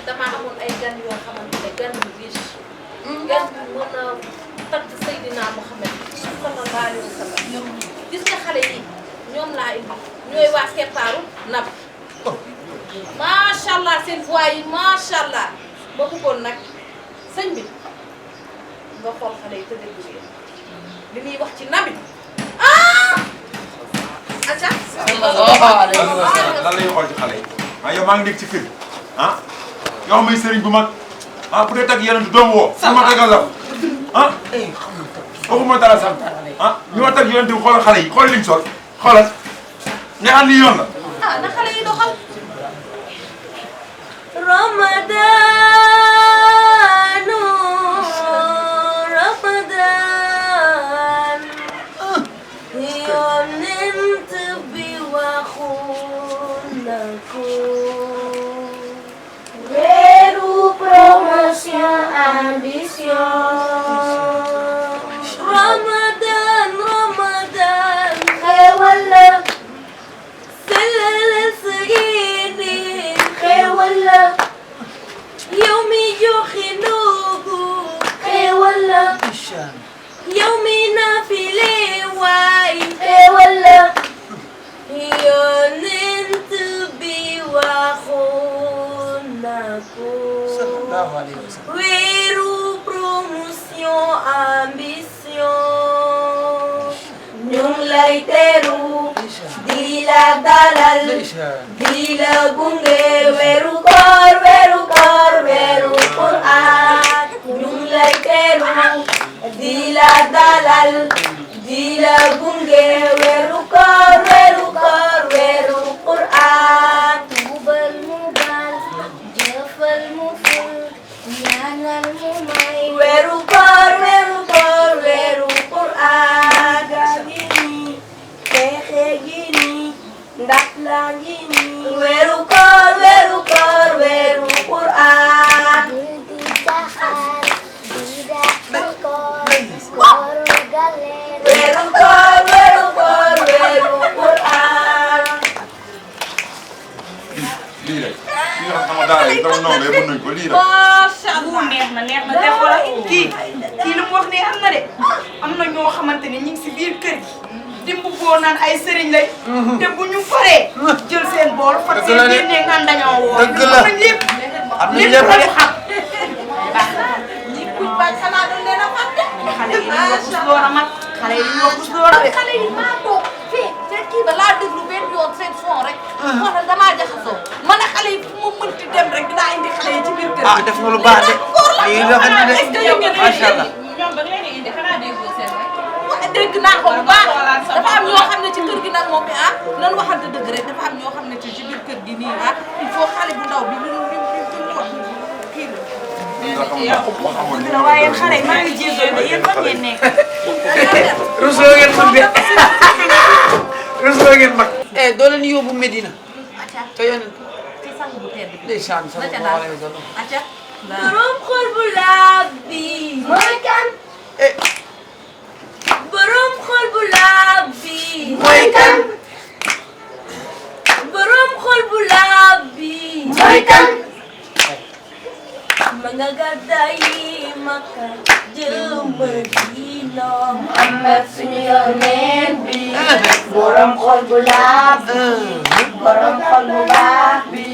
nag damaa amoon ay gan yoo xamante ne gan yu riche. gan yu mën a tagg Seydina Mouhamed sallallahu alayhi wa sallam. gis nga xale yi ñoom laa indi ñooy waa keppaaru nab. macha allah seen voix yi macha allah ba bëggoon nag sëñ bi nga xool xale yi te déglu leen li muy wax ci nabi ah. aca lan la ñuy xool ci xale yi ah yow maa ngi dégg ci kër ah yoo xam ne sëriñ bu mag ah bu dee tag yeneen du doomu woo su ma tagal la ah waxuma dara sax ah ñu ma tag yeneen bi xoolal xale yi xool liñ sol xoolal nga xam ni yoon la ah na xale yi doxal Ramadan yonent bi waxoon na ko weeru promotion ambition Ramadan xewal la sellal sa yéene xewal la yow mi joxe ndogu xewal la yow mi nafile waay xewal la yonent bi waxoon na ko weeru promotion ambition ñu ngi lay teru di la dalal di la gunge weeru koor weeru Qur'an ñu ngi lay teru di la dalal di la gunge weeru koor Qur'an mubal mu bal jëfal mu ful ñaanal mu may weeru koor Qur'an gaa gi nii texe gi nii ndax laa ngi nii weeru koor Qur'an di taxaar di dàqal koor galeen weeru koor Qur'an lii rek li nga xam sama daara yi sama noonu mën nañ ko lii rek macha allah neex na te xoolal kii lu mu wax ne am na de am na ñoo xamante ne ñu ngi si biir kër gi di mbubboo naan ay sëriñ lay te bu ñu faree jël seen bool fat seen génnee ngaan dañoo woo dëgg la lépp am na lépp la lépp xam ñi kuñ bañ xanaa dañ leen a fàtte xale yi ñu wax door a mag xale yi ñu wax door a xale yi maa toog fii te kii ba laa déglu benn yoon seen son rek moo tax damaa jaxasoo ma ne xale yi fu mu mënti dem rek dinaa indi xale yi ci biir kër ah def nga lu baax de lii rafet na de macha allah ñoom ba ngeen indi xanaa déggoo seen rek wax dégg naa ko bu baax dafa am ñoo xam ne ci kër gi nag moom ah nan waxante dëgg rek dafa am ñoo xam ne ci biir kër gi nii ah il faut xale bu ndaw bi lu wax kii la waaye xale yi maa ngi jégal de yéen fan ngeen nekk rusloo ngeen mag de rusloo ngeen mag doo leen yóbbu Medina te yonent ci sang bu tedd bi ndeysaan sallallahu alayhi wa sallam acca borom xol bu laab bi mooy kan borom xol bu laab bi mooy kan borom xol bu laab bi mooy kan ma nga gàddaay Makka jëm Madina Muhammad suñu yonent bi borom xol bu laab bi borom xol bu baax bi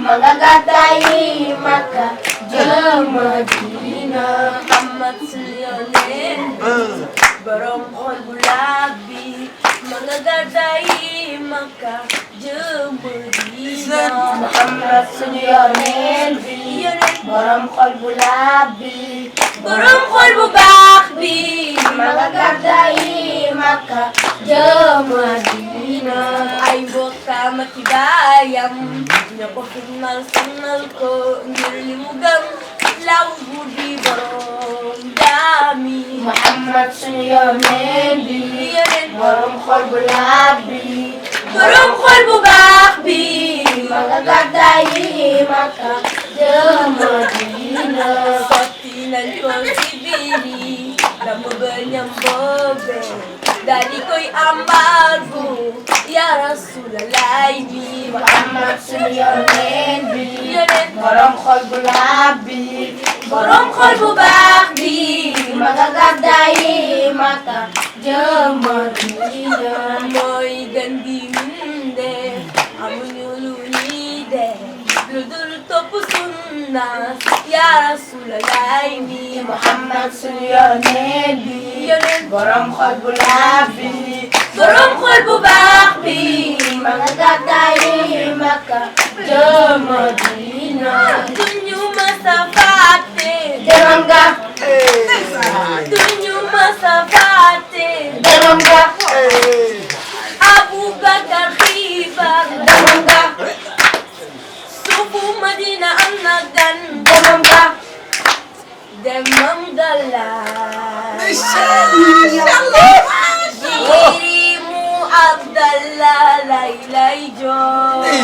ma nga gàddaay Makka jëm Madina Muhammad suñu yonent bi borom xol bu laab bi ma nga gàddaay Makka jëm Madina Muhammad suñu yonent bi borom xol bu laab bi borom xol bu baax bi ma nga gàddaay Makka jëm Madina ay mbokkam ak baayam ña ko firnal sonal ko ngir li mu gëm law bu di borom daami Muhammad suñu yonent bi borom xol bu laab bi borom xol bu baax bi ma nga gàddaay Makka jëm Madina sotti nañ ko ci biiri dama gëñam boobe daal di koy embargo ya Rasulallah bi Muhammad suñu yonent bi borom xol xol bu laab bi borom xol bu baax bi ma nga gàddaayi Makka jëm Madina mooy gën gi mbindeef amuñu lu ñuy def lu dul topp sunna yaa Rasulallah ni Muhammad sunu yonent bi borom xol bu laab bi borom xol bu baax bi ma nga gàddaayi Makka jëm Madina duñu masa fàtte demam ga duñu masa fàtte demam ga Abubakar xiifar demam ga suufu Madina am na gan demam ga laay Jirimu Abdallah lay jooy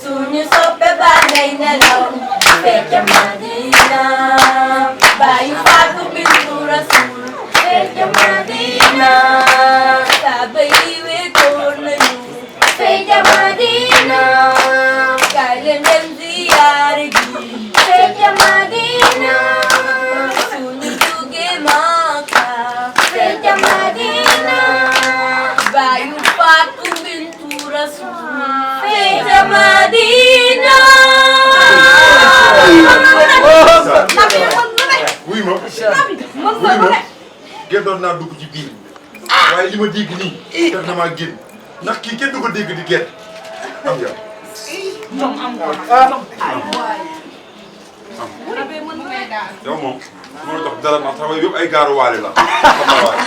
suñu soppe ba ngay nelaw fekk Madina bayu Faatu bintu Rasul fekk Madina saaba yi wéetoon nañu fekk Madina kaay leen dem ziyaare gi fekk Madina suñu jóge Makka fekk Madina bayu Faatu bintu Rasul fekk Madina wuy ma génnoon naa dugg ci biir waaye li ma dégg nii def na maa génn ndax kii kenn du ko dégg di génn am yow. yow moom moo jox dara ndax taxaw yëpp ay gaaru waale la. xam naa waale.